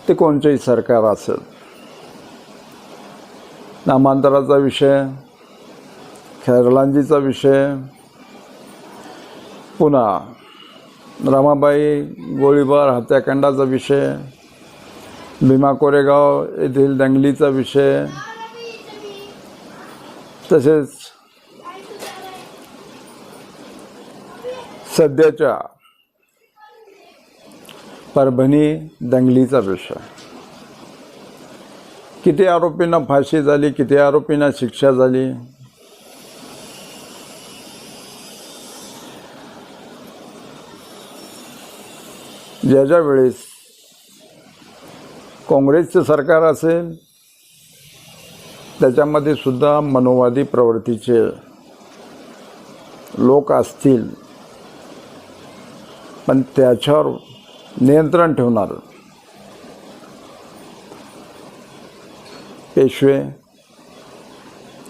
ते कोणतेही सरकार असेल, नामांतराचा विषय, खैरलांजीचा विषय, पुन्हा रमाबाई गोळीबार हत्याकांडाचा विषय, भीमा कोरेगाव येथील दंगलीचा विषय, तसेच सध्याच्या परभणी दंगलीचा विषय, किती आरोपींना फाशी झाली, किती आरोपींना शिक्षा झाली, ज्या वेळेस काँग्रेसचे सरकार असेल त्याच्यामध्ये सुद्धा मनोवादी प्रवृत्तीचे लोक असतील, पण त्याच्यावर नियंत्रण ठेवणार पेशवे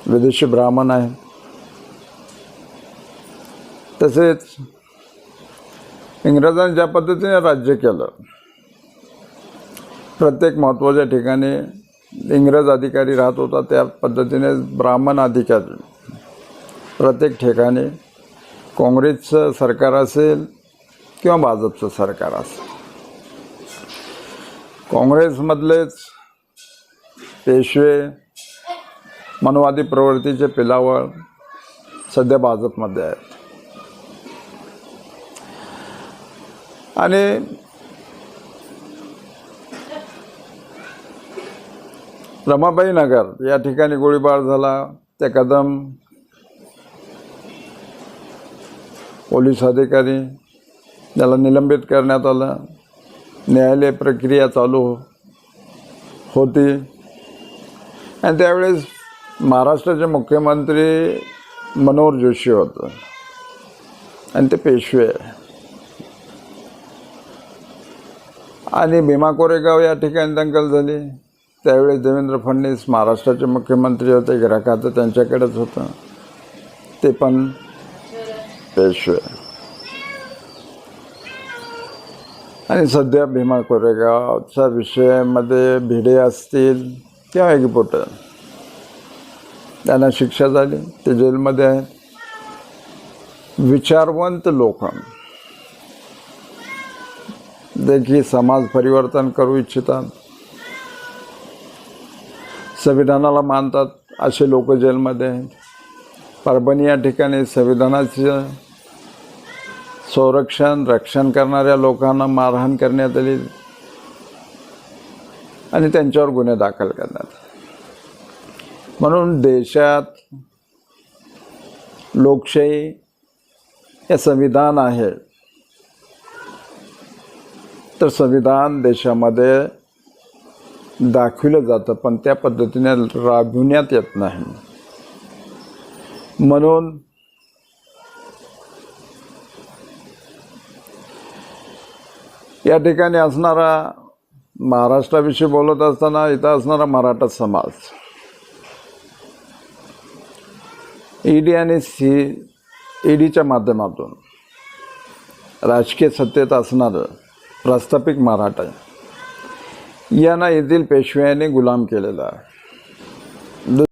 विदेशी ब्राह्मण आहेत. तसेच इंग्रजांनी ज्या पद्धतीने राज्य केलं, प्रत्येक महत्त्वाच्या ठिकाणी इंग्रज अधिकारी राहत होता, त्या पद्धतीने ब्राह्मण अधिकारी प्रत्येक ठिकाणी काँग्रेसचं सरकार असेल किंवा भाजपचं सरकार असेल, काँग्रेसमधलेच पेशवे मनोवादी प्रवृत्तीचे पिलावळ सध्या भाजपमध्ये आहेत. आणि रमाबाई नगर या ठिकाणी गोळीबार झाला, त्या कदम पोलीस अधिकारी त्याला निलंबित करण्यात आलं, न्यायालय प्रक्रिया चालू होती. आणि त्यावेळेस महाराष्ट्राचे मुख्यमंत्री मनोहर जोशी होते आणि ते पेशवे. आणि भीमा कोरेगाव या ठिकाणी दंगल झाली, त्यावेळेस देवेंद्र फडणवीस महाराष्ट्राचे मुख्यमंत्री होते, ग्राहकाचं त्यांच्याकडेच होतं, ते पण पेशवे. आणि सध्या भीमा कोरेगावच्या विषयामध्ये भिडे असतील किंवा एगपोट, त्यांना शिक्षा झाली, ते जेलमध्ये आहेत. विचारवंत लोक देखील समाज परिवर्तन करू इच्छितात, संविधानाला मानतात, असे लोक जेलमध्ये आहेत. परभणी या ठिकाणी संविधानाचे संरक्षण रक्षण करणाऱ्या लोकांना मारहाण करण्यात आली आणि त्यांच्यावर गुन्हे दाखल करण्यात आले. म्हणून देशात लोकशाही हे संविधान आहे, तर संविधान देशामध्ये दाखविलं जातं, पण त्या पद्धतीने राबविण्यात येत नाही. म्हणून या ठिकाणी असणारा, महाराष्ट्राविषयी बोलत असताना इथं असणारा मराठा समाज, ईडी आणि ईडीच्या माध्यमातून राजकीय सत्तेत असणारं प्रस्थापित मराठा यांना येथील पेशव्यांनी गुलाम केलेला आहे.